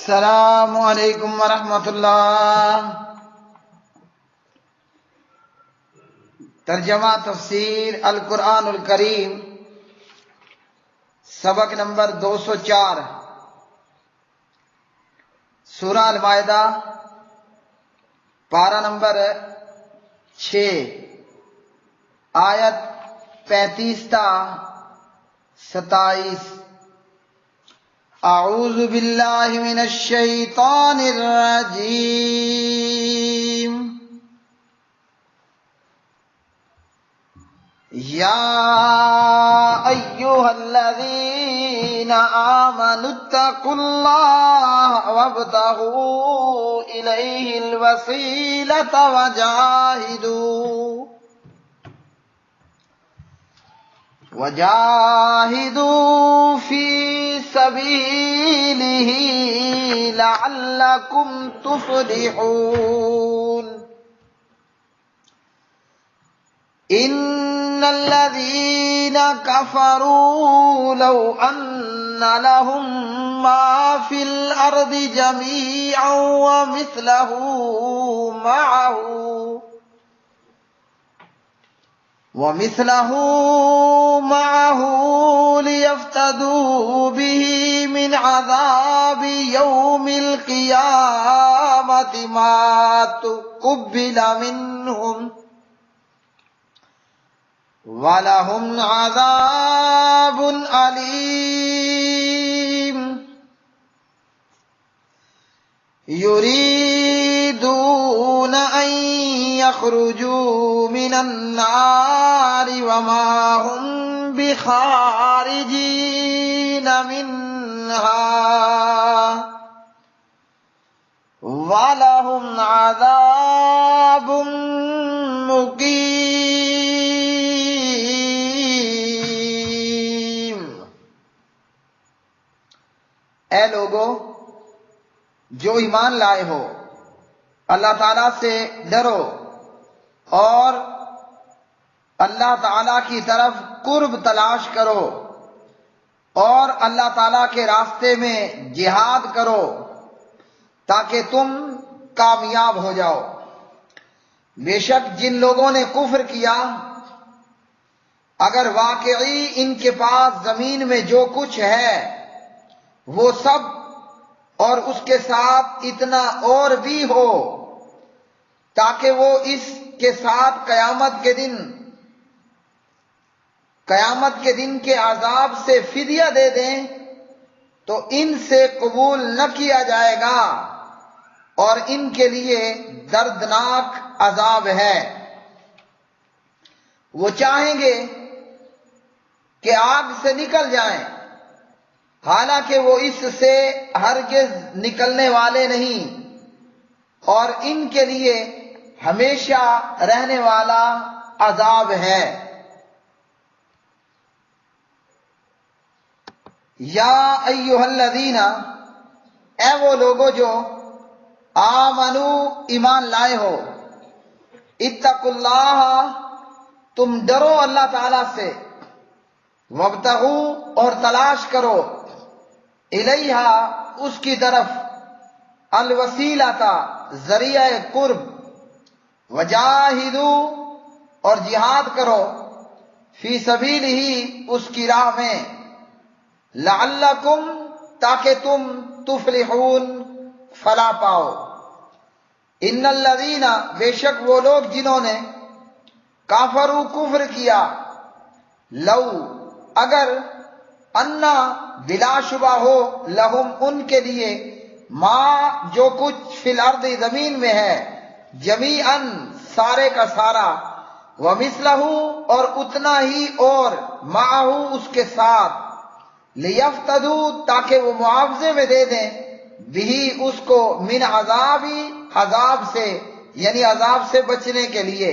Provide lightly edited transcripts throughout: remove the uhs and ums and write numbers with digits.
السلام علیکم ورحمۃ اللہ۔ ترجمہ تفسیر القرآن الکریم، سبق نمبر 204، سورہ المائدہ، پارہ نمبر 6، آیت 35 تا 27۔ اعوذ باللہ من الشیطان الرجیم۔ یا ایہا الذین آمنوا اتقوا اللہ وابتغوا الیہ الوسیلۃ وجاہدوا فی سبیلہ لعلکم تفلحون۔ ان الذین کفروا لو ان لهم ما فی الارض جميعا ومثله معه ليفتدوا به من عذاب يوم القيامة ما تقبل منهم وَلَهُمْ عَذَابٌ أَلِيمٌ۔ يُرِيدُونَ أَن يَخْرُجُوا مِنَ النَّارِ وَمَا هُمْ بِخَارِجِينَ مِنْهَا وَلَهُمْ عَذَابٌ مُقِيمٌ۔ اے لوگو جو ایمان لائے ہو، اللہ تعالیٰ سے ڈرو اور اللہ تعالیٰ کی طرف قرب تلاش کرو اور اللہ تعالیٰ کے راستے میں جہاد کرو تاکہ تم کامیاب ہو جاؤ۔ بے شک جن لوگوں نے کفر کیا، اگر واقعی ان کے پاس زمین میں جو کچھ ہے وہ سب اور اس کے ساتھ اتنا اور بھی ہو تاکہ وہ اس کے ساتھ قیامت کے دن کے عذاب سے فدیہ دے دیں تو ان سے قبول نہ کیا جائے گا اور ان کے لیے دردناک عذاب ہے۔ وہ چاہیں گے کہ آگ سے نکل جائیں، حالانکہ وہ اس سے ہرگز نکلنے والے نہیں، اور ان کے لیے ہمیشہ رہنے والا عذاب ہے۔ یا ایھا الذین، اے وہ لوگو جو آمنو ایمان لائے ہو، اتقوا اللہ، تم ڈرو اللہ تعالیٰ سے، وابتغوا اور تلاش کرو، الیہ اس کی طرف، الوسیلۃ ذریعہ قرب، وجاہدوا اور جہاد کرو، فی سبیلہ اس کی راہ میں، لعلکم تاکہ تم تفلحون فلاح پاؤ۔ ان الذین بے شک وہ لوگ جنہوں نے کافروا کفر کیا، لو اگر، انا بلا شبہ ہو، لہم ان کے لیے، ما جو کچھ فی الارض زمین میں ہے، جمیعاً سارے کا سارا، ومثلہ اور اتنا ہی اور، معہ اس کے ساتھ، لیفتدوا تاکہ وہ معاوضے میں دے دیں، بھی اس کو، من عذاب سے یعنی عذاب سے بچنے کے لیے،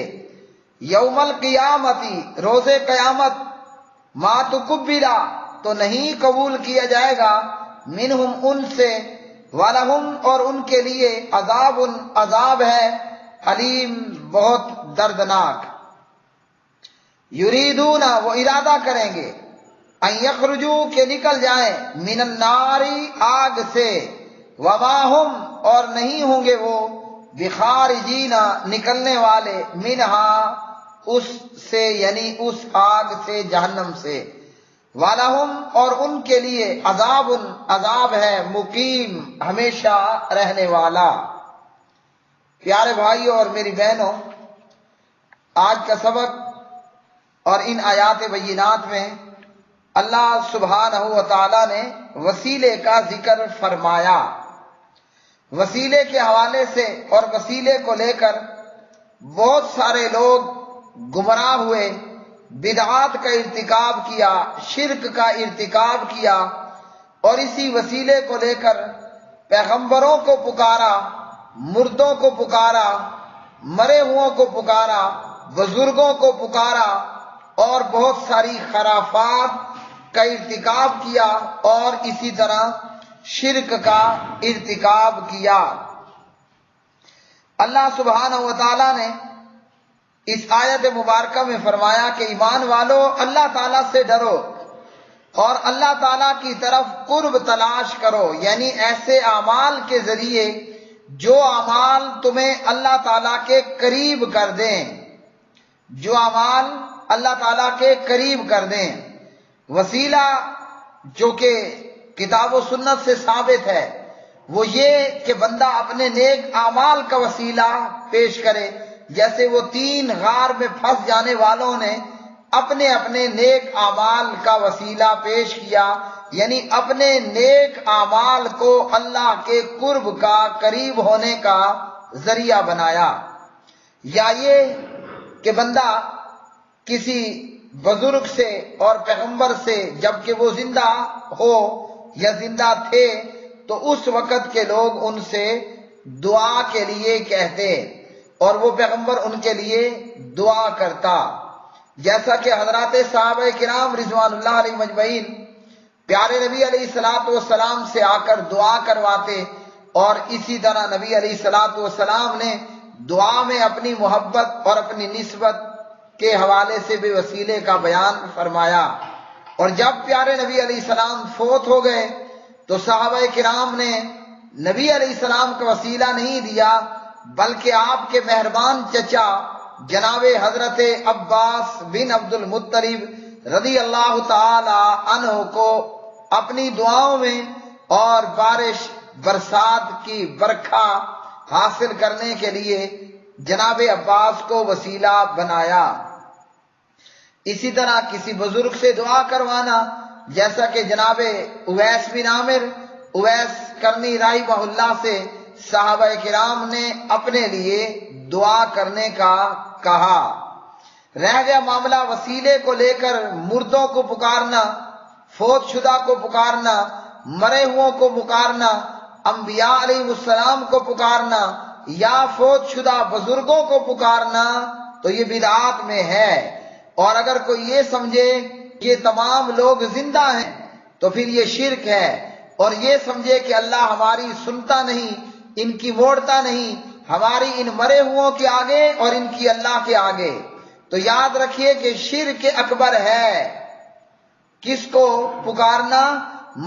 یوم القیامتی روز قیامت، ما تقبلا تو نہیں قبول کیا جائے گا، منہم ان سے، وَلَهُمْ اور ان کے لیے، عذاب ہے، علیم بہت دردناک۔ یریدون وہ ارادہ کریں گے، ان یخرجوا کہ نکل جائیں، من النار آگ سے، وما ہم اور نہیں ہوں گے وہ بخارجین نکلنے والے منہا اس سے یعنی اس آگ سے جہنم سے وَلَهُمْ اور ان کے لیے عذاب ہے مقیم ہمیشہ رہنے والا۔ پیارے بھائیوں اور میری بہنوں، آج کا سبق اور ان آیات بینات میں اللہ سبحانہ و تعالی نے وسیلے کا ذکر فرمایا۔ وسیلے کے حوالے سے اور وسیلے کو لے کر بہت سارے لوگ گمراہ ہوئے، بدعات کا ارتکاب کیا، شرک کا ارتکاب کیا، اور اسی وسیلے کو لے کر پیغمبروں کو پکارا، مردوں کو پکارا، مرے ہوں کو پکارا، بزرگوں کو پکارا، اور بہت ساری خرافات کا ارتکاب کیا، اور اسی طرح شرک کا ارتکاب کیا۔ اللہ سبحانہ و تعالی نے اس آیت مبارکہ میں فرمایا کہ ایمان والو اللہ تعالیٰ سے ڈرو اور اللہ تعالیٰ کی طرف قرب تلاش کرو، یعنی ایسے اعمال کے ذریعے جو اعمال تمہیں اللہ تعالیٰ کے قریب کر دیں، جو اعمال اللہ تعالیٰ کے قریب کر دیں۔ وسیلہ جو کہ کتاب و سنت سے ثابت ہے وہ یہ کہ بندہ اپنے نیک اعمال کا وسیلہ پیش کرے، جیسے وہ 3 غار میں پھنس جانے والوں نے اپنے اپنے نیک اعمال کا وسیلہ پیش کیا، یعنی اپنے نیک اعمال کو اللہ کے قرب کا قریب ہونے کا ذریعہ بنایا۔ یا یہ کہ بندہ کسی بزرگ سے اور پیغمبر سے جبکہ وہ زندہ ہو یا زندہ تھے تو اس وقت کے لوگ ان سے دعا کے لیے کہتے اور وہ پیغمبر ان کے لیے دعا کرتا، جیسا کہ حضرات صحابہ کرام رضوان اللہ علیہ مجمعین پیارے نبی علیہ السلام سے آ کر دعا کرواتے، اور اسی طرح نبی علیہ السلام نے دعا میں اپنی محبت اور اپنی نسبت کے حوالے سے بھی وسیلے کا بیان فرمایا۔ اور جب پیارے نبی علیہ السلام فوت ہو گئے تو صحابہ کرام نے نبی علیہ السلام کا وسیلہ نہیں دیا، بلکہ آپ کے مہربان چچا جناب حضرت عباس بن عبد المطلب رضی اللہ تعالی عنہ کو اپنی دعاؤں میں اور بارش برسات کی برکھا حاصل کرنے کے لیے جناب عباس کو وسیلہ بنایا۔ اسی طرح کسی بزرگ سے دعا کروانا، جیسا کہ جناب اویس بن عامر اویس کرنی رحمہ اللہ سے صحابہ کرام نے اپنے لیے دعا کرنے کا کہا۔ رہ گیا معاملہ وسیلے کو لے کر مردوں کو پکارنا، فوت شدہ کو پکارنا، مرے ہوں کو پکارنا، انبیاء علیہ السلام کو پکارنا یا فوت شدہ بزرگوں کو پکارنا، تو یہ بدعات میں ہے۔ اور اگر کوئی یہ سمجھے کہ یہ تمام لوگ زندہ ہیں تو پھر یہ شرک ہے، اور یہ سمجھے کہ اللہ ہماری سنتا نہیں، ان کی موڑتا نہیں، ہماری ان مرے ہوں کے آگے اور ان کی اللہ کے آگے، تو یاد رکھیے کہ شرک اکبر ہے۔ کس کو پکارنا؟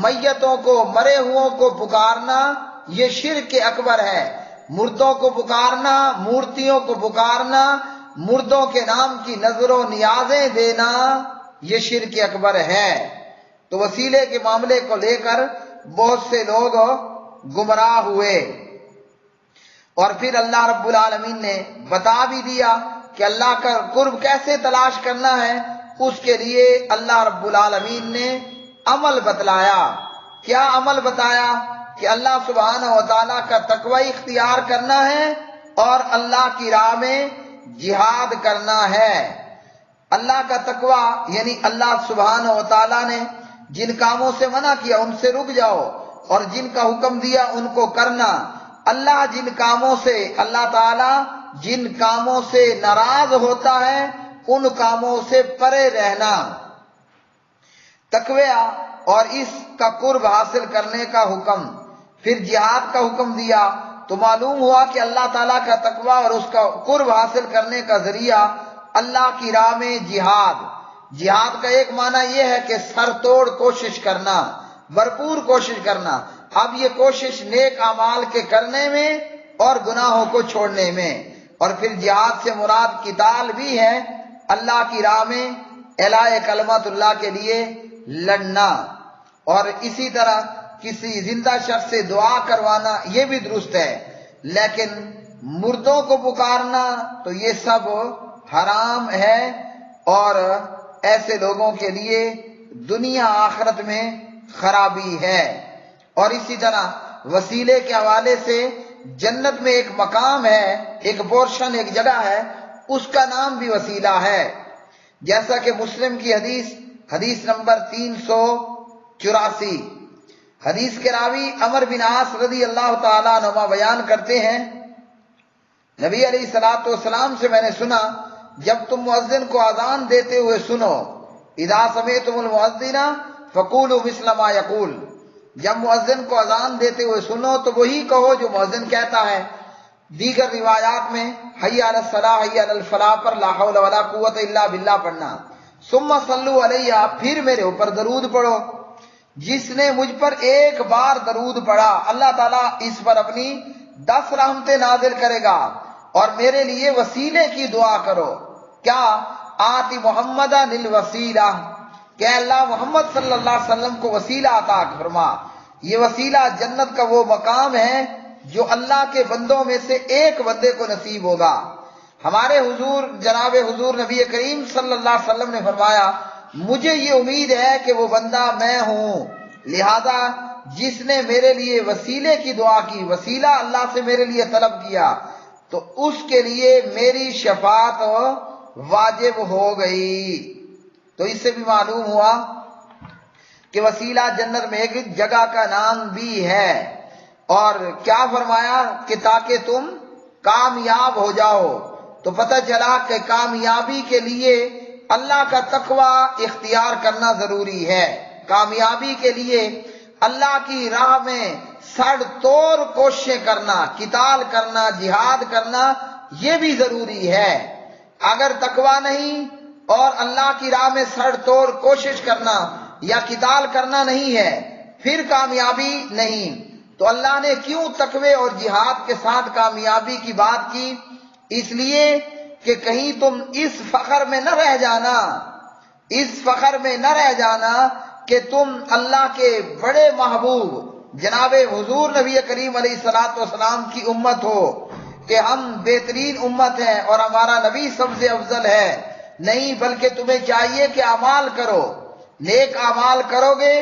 میتوں کو، مرے ہوں کو پکارنا، یہ شرک اکبر ہے۔ مردوں کو پکارنا، مورتیوں کو پکارنا، مردوں کے نام کی نظر و نیازیں دینا، یہ شرک اکبر ہے۔ تو وسیلے کے معاملے کو لے کر بہت سے لوگ گمراہ ہوئے، اور پھر اللہ رب العالمین نے بتا بھی دیا کہ اللہ کا قرب کیسے تلاش کرنا ہے۔ اس کے لیے اللہ رب العالمین نے عمل بتلایا۔ کیا عمل بتایا؟ کہ اللہ سبحانہ و تعالیٰ کا تقوی اختیار کرنا ہے اور اللہ کی راہ میں جہاد کرنا ہے۔ اللہ کا تقوی یعنی اللہ سبحانہ و تعالیٰ نے جن کاموں سے منع کیا ان سے رک جاؤ، اور جن کا حکم دیا ان کو کرنا۔ اللہ تعالیٰ جن کاموں سے ناراض ہوتا ہے ان کاموں سے پرے رہنا۔ تقوی اور اس کا قرب حاصل کرنے کا حکم، پھر جہاد کا حکم دیا، تو معلوم ہوا کہ اللہ تعالیٰ کا تقوی اور اس کا قرب حاصل کرنے کا ذریعہ اللہ کی راہ میں جہاد۔ جہاد کا ایک معنی یہ ہے کہ سر توڑ کوشش کرنا، بھرپور کوشش کرنا۔ اب یہ کوشش نیک اعمال کے کرنے میں اور گناہوں کو چھوڑنے میں۔ اور پھر جہاد سے مراد قتال بھی ہے، اللہ کی راہ میں اعلاء کلمت اللہ کے لیے لڑنا۔ اور اسی طرح کسی زندہ شخص سے دعا کروانا یہ بھی درست ہے، لیکن مردوں کو پکارنا تو یہ سب حرام ہے، اور ایسے لوگوں کے لیے دنیا آخرت میں خرابی ہے۔ اور اسی طرح وسیلے کے حوالے سے جنت میں ایک مقام ہے، ایک پورشن، ایک جگہ ہے، اس کا نام بھی وسیلہ ہے، جیسا کہ مسلم کی حدیث نمبر 384۔ حدیث کے راوی عمر بن عاص رضی اللہ تعالیٰ عنہ بیان کرتے ہیں، نبی علیہ الصلوۃ والسلام سے میں نے سنا، جب تم مؤذن کو اذان دیتے ہوئے سنو، اذا سمعتم المؤذن فقولوا مثل ما یقول، جب مؤذن کو اذان دیتے ہوئے سنو تو وہی کہو جو مؤذن کہتا ہے۔ دیگر روایات میں حی علی الصلاح حی علی الفلاح پر لا حول ولا قوت الا باللہ پڑھنا، ثم صلوا علیہ، پھر میرے اوپر درود پڑھو۔ جس نے مجھ پر ایک بار درود پڑھا اللہ تعالیٰ اس پر اپنی 10 رحمتیں نازل کرے گا، اور میرے لیے وسیلے کی دعا کرو۔ کیا؟ آتی محمد للوسیلہ، کہ اللہ محمد صلی اللہ علیہ وسلم کو وسیلہ عطا فرما۔ یہ وسیلہ جنت کا وہ مقام ہے جو اللہ کے بندوں میں سے ایک بندے کو نصیب ہوگا۔ ہمارے حضور جناب حضور نبی کریم صلی اللہ علیہ وسلم نے فرمایا، مجھے یہ امید ہے کہ وہ بندہ میں ہوں، لہذا جس نے میرے لیے وسیلے کی دعا کی، وسیلہ اللہ سے میرے لیے طلب کیا، تو اس کے لیے میری شفاعت واجب ہو گئی۔ تو اس سے بھی معلوم ہوا کہ وسیلہ جنت میں ایک جگہ کا نام بھی ہے۔ اور کیا فرمایا کہ تاکہ تم کامیاب ہو جاؤ، تو پتہ چلا کہ کامیابی کے لیے اللہ کا تقوی اختیار کرنا ضروری ہے۔ کامیابی کے لیے اللہ کی راہ میں سڑ توڑ کوششیں کرنا، قتال کرنا، جہاد کرنا، یہ بھی ضروری ہے۔ اگر تقوی نہیں اور اللہ کی راہ میں سڑ توڑ کوشش کرنا یا قتال کرنا نہیں ہے، پھر کامیابی نہیں۔ تو اللہ نے کیوں تقوی اور جہاد کے ساتھ کامیابی کی بات کی؟ اس لیے کہ کہیں تم اس فخر میں نہ رہ جانا، اس فخر میں نہ رہ جانا کہ تم اللہ کے بڑے محبوب جناب حضور نبی کریم علیہ الصلوۃ والسلام کی امت ہو، کہ ہم بہترین امت ہیں اور ہمارا نبی سب سے افضل ہے۔ نہیں، بلکہ تمہیں چاہیے کہ اعمال کرو، نیک اعمال کرو گے،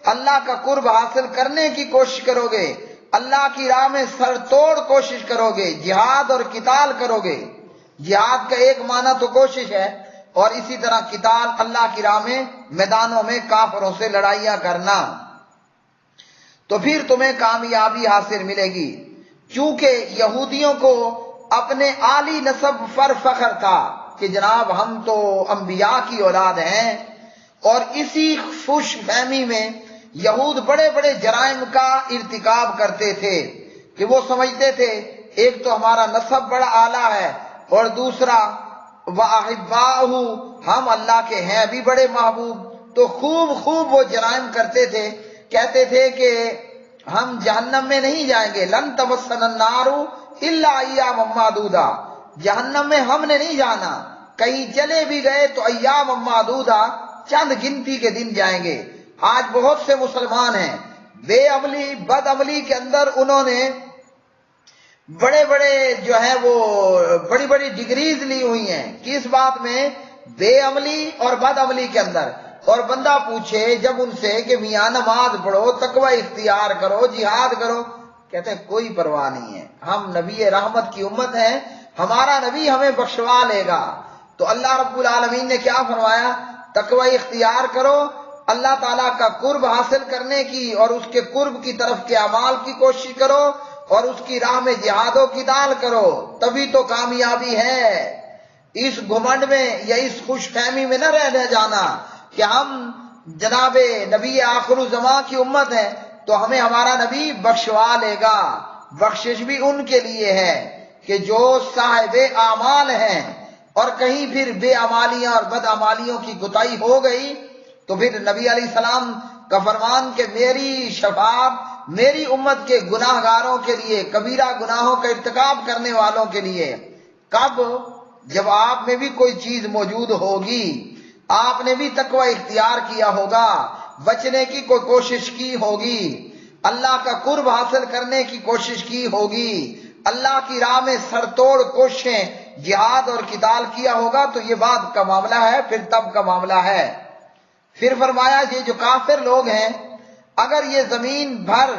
اللہ کا قرب حاصل کرنے کی کوشش کرو گے، اللہ کی راہ میں سر توڑ کوشش کرو گے، جہاد اور قتال کرو گے۔ جہاد کا ایک معنی تو کوشش ہے، اور اسی طرح قتال اللہ کی راہ میں میدانوں میں کافروں سے لڑائیاں کرنا، تو پھر تمہیں کامیابی حاصل ملے گی۔ چونکہ یہودیوں کو اپنے عالی نسب پر فخر تھا کہ جناب ہم تو انبیاء کی اولاد ہیں، اور اسی خوش فہمی میں یہود بڑے بڑے جرائم کا ارتکاب کرتے تھے، کہ وہ سمجھتے تھے ایک تو ہمارا نسب بڑا اعلیٰ ہے، اور دوسرا وَأَحِبَّاؤُهُ، ہم اللہ کے ہیں بھی بڑے محبوب، تو خوب وہ جرائم کرتے تھے۔ کہتے تھے کہ ہم جہنم میں نہیں جائیں گے، لن تمسنا النار الا ایاما معدودہ، جہنم میں ہم نے نہیں جانا، کہیں چلے بھی گئے تو ایام معدودہ، چند گنتی کے دن جائیں گے۔ آج بہت سے مسلمان ہیں بے عملی بد عملی کے اندر انہوں نے بڑے بڑے جو ہے وہ بڑی بڑی ڈگریز لی ہوئی ہیں، کس بات میں؟ بے عملی اور بد عملی کے اندر۔ اور بندہ پوچھے جب ان سے کہ میاں نماز پڑھو، تقوی اختیار کرو، جہاد کرو، کہتے ہیں کوئی پرواہ نہیں ہے، ہم نبی رحمت کی امت ہیں، ہمارا نبی ہمیں بخشوا لے گا۔ تو اللہ رب العالمین نے کیا فرمایا؟ تقوی اختیار کرو، اللہ تعالیٰ کا قرب حاصل کرنے کی اور اس کے قرب کی طرف کے اعمال کی کوشش کرو، اور اس کی راہ میں جہاد و قتال کرو، تبھی تو کامیابی ہے۔ اس گھمنڈ میں یا اس خوش فہمی میں نہ رہ جانا کہ ہم جناب نبی آخر الزمان کی امت ہیں تو ہمیں ہمارا نبی بخشوا لے گا۔ بخشش بھی ان کے لیے ہے کہ جو صاحب اعمال ہیں، اور کہیں پھر بے اعمالیاں اور بد اعمالیوں کی کوتاہی ہو گئی تو پھر نبی علیہ السلام کا فرمان کہ میری شفاعت میری امت کے گناہ گاروں کے لیے، کبیرہ گناہوں کا ارتکاب کرنے والوں کے لیے۔ کب؟ جب آپ میں بھی کوئی چیز موجود ہوگی، آپ نے بھی تقوی اختیار کیا ہوگا، بچنے کی کوئی کوشش کی ہوگی، اللہ کا قرب حاصل کرنے کی کوشش کی ہوگی، اللہ کی راہ میں سر توڑ کوششیں، جہاد اور قتال کیا ہوگا، تو یہ بات کا معاملہ ہے، پھر تب کا معاملہ ہے۔ پھر فرمایا یہ جو کافر لوگ ہیں، اگر یہ زمین بھر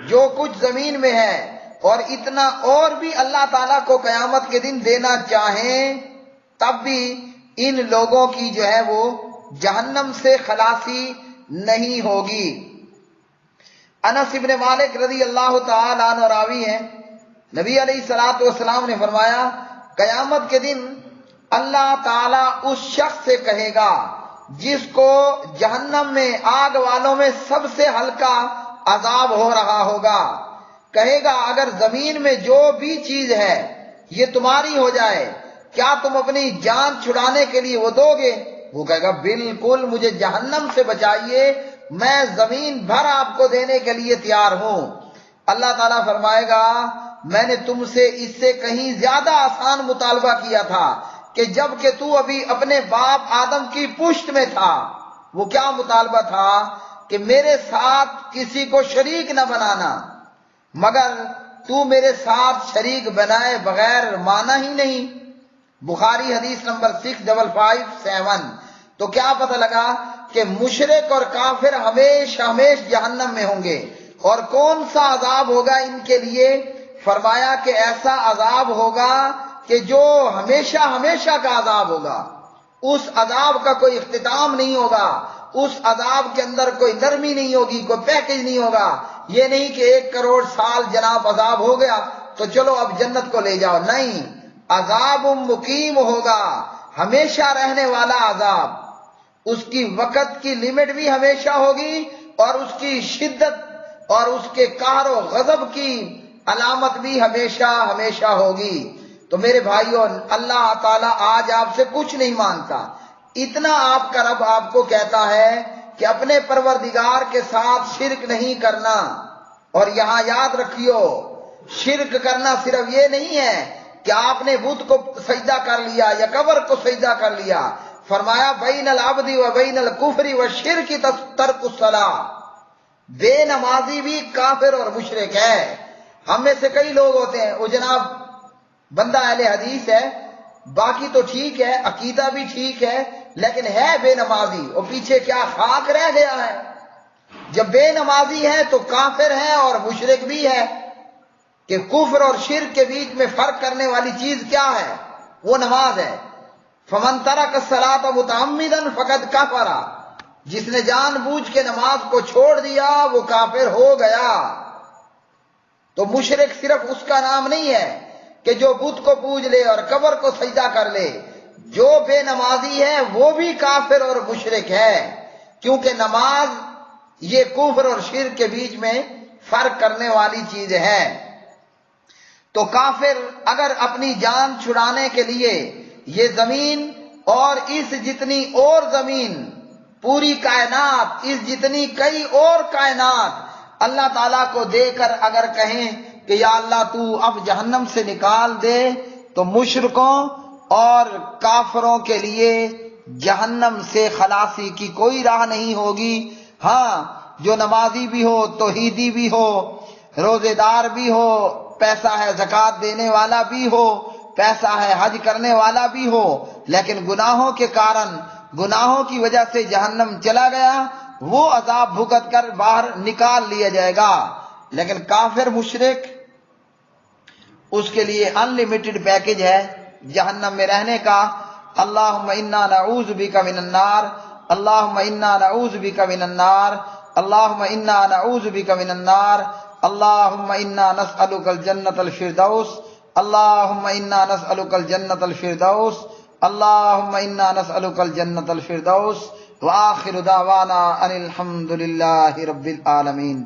جو کچھ زمین میں ہے اور اتنا اور بھی اللہ تعالیٰ کو قیامت کے دن دینا چاہیں، تب بھی ان لوگوں کی جو ہے وہ جہنم سے خلاصی نہیں ہوگی۔ انس ابن مالک رضی اللہ تعالی عنہ راوی ہیں، نبی علیہ الصلوۃ والسلام نے فرمایا قیامت کے دن اللہ تعالیٰ اس شخص سے کہے گا جس کو جہنم میں آگ والوں میں سب سے ہلکا عذاب ہو رہا ہوگا، کہے گا اگر زمین میں جو بھی چیز ہے یہ تمہاری ہو جائے، کیا تم اپنی جان چھڑانے کے لیے وہ دو گے؟ وہ کہے گا بالکل، مجھے جہنم سے بچائیے، میں زمین بھر آپ کو دینے کے لیے تیار ہوں۔ اللہ تعالیٰ فرمائے گا میں نے تم سے اس سے کہیں زیادہ آسان مطالبہ کیا تھا کہ جب کہ تو ابھی اپنے باپ آدم کی پشت میں تھا۔ وہ کیا مطالبہ تھا؟ کہ میرے ساتھ کسی کو شریک نہ بنانا، مگر تو میرے ساتھ شریک بنائے بغیر مانا ہی نہیں۔ بخاری حدیث نمبر 6557۔ تو کیا پتہ لگا کہ مشرک اور کافر ہمیشہ جہنم میں ہوں گے، اور کون سا عذاب ہوگا ان کے لیے؟ فرمایا کہ ایسا عذاب ہوگا کہ جو ہمیشہ ہمیشہ کا عذاب ہوگا، اس عذاب کا کوئی اختتام نہیں ہوگا، اس عذاب کے اندر کوئی نرمی نہیں ہوگی، کوئی پیکج نہیں ہوگا۔ یہ نہیں کہ 1 کروڑ سال جناب عذاب ہو گیا تو چلو اب جنت کو لے جاؤ، نہیں، عذاب مقیم ہوگا، ہمیشہ رہنے والا عذاب۔ اس کی وقت کی لمٹ بھی ہمیشہ ہوگی، اور اس کی شدت اور اس کے قہر و غضب کی علامت بھی ہمیشہ ہمیشہ ہوگی۔ تو میرے بھائیوں، اللہ تعالیٰ آج آپ سے کچھ نہیں مانگتا، اتنا آپ کا رب آپ کو کہتا ہے کہ اپنے پروردگار کے ساتھ شرک نہیں کرنا۔ اور یہاں یاد رکھیو، شرک کرنا صرف یہ نہیں ہے کہ آپ نے بت کو سجدہ کر لیا یا قبر کو سجدہ کر لیا۔ فرمایا بین العبد و بین الکفر و شرک ترک الصلاۃ، بے نمازی بھی کافر اور مشرک ہے۔ ہم میں سے کئی لوگ ہوتے ہیں وہ جناب بندہ اہل حدیث ہے، باقی تو ٹھیک ہے، عقیدہ بھی ٹھیک ہے، لیکن ہے بے نمازی، اور پیچھے کیا خاک رہ گیا ہے۔ جب بے نمازی ہے تو کافر ہے اور مشرک بھی ہے۔ کہ کفر اور شرک کے بیچ میں فرق کرنے والی چیز کیا ہے؟ وہ نماز ہے۔ فمن ترک الصلاۃ متعمدا فقد کفر، جس نے جان بوجھ کے نماز کو چھوڑ دیا وہ کافر ہو گیا۔ تو مشرک صرف اس کا نام نہیں ہے کہ جو بت کو پوج لے اور قبر کو سجدہ کر لے، جو بے نمازی ہے وہ بھی کافر اور مشرک ہے، کیونکہ نماز یہ کفر اور شرک کے بیچ میں فرق کرنے والی چیز ہے۔ تو کافر اگر اپنی جان چھڑانے کے لیے یہ زمین اور اس جتنی اور زمین، پوری کائنات، اس جتنی کئی اور کائنات اللہ تعالیٰ کو دے کر اگر کہیں کہ یا اللہ تو اب جہنم سے نکال دے، تو مشرکوں اور کافروں کے لیے جہنم سے خلاصی کی کوئی راہ نہیں ہوگی۔ ہاں، جو نمازی بھی ہو، توحیدی بھی ہو، روزے دار بھی ہو، پیسہ ہے زکوٰۃ دینے والا بھی ہو، پیسہ ہے حج کرنے والا بھی ہو، لیکن گناہوں کے کارن، گناہوں کی وجہ سے جہنم چلا گیا، وہ عذاب بھگت کر باہر نکال لیا جائے گا۔ لیکن کافر مشرک، اس کے لیے ان لمیٹڈ پیکج ہے جہنم میں رہنے کا۔ اللہم انا نعوذ بک من النار، اللہم انا نعوذ بک من النار، اللہم انا نعوذ بک من النار، اللہم انا نسألک الجنۃ الفردوس، اللہم انا نسألک الجنۃ الفردوس، اللہم انا نسألک الجنۃ الفردوس۔ وآخر دعوانا ان الحمد للہ رب العالمین۔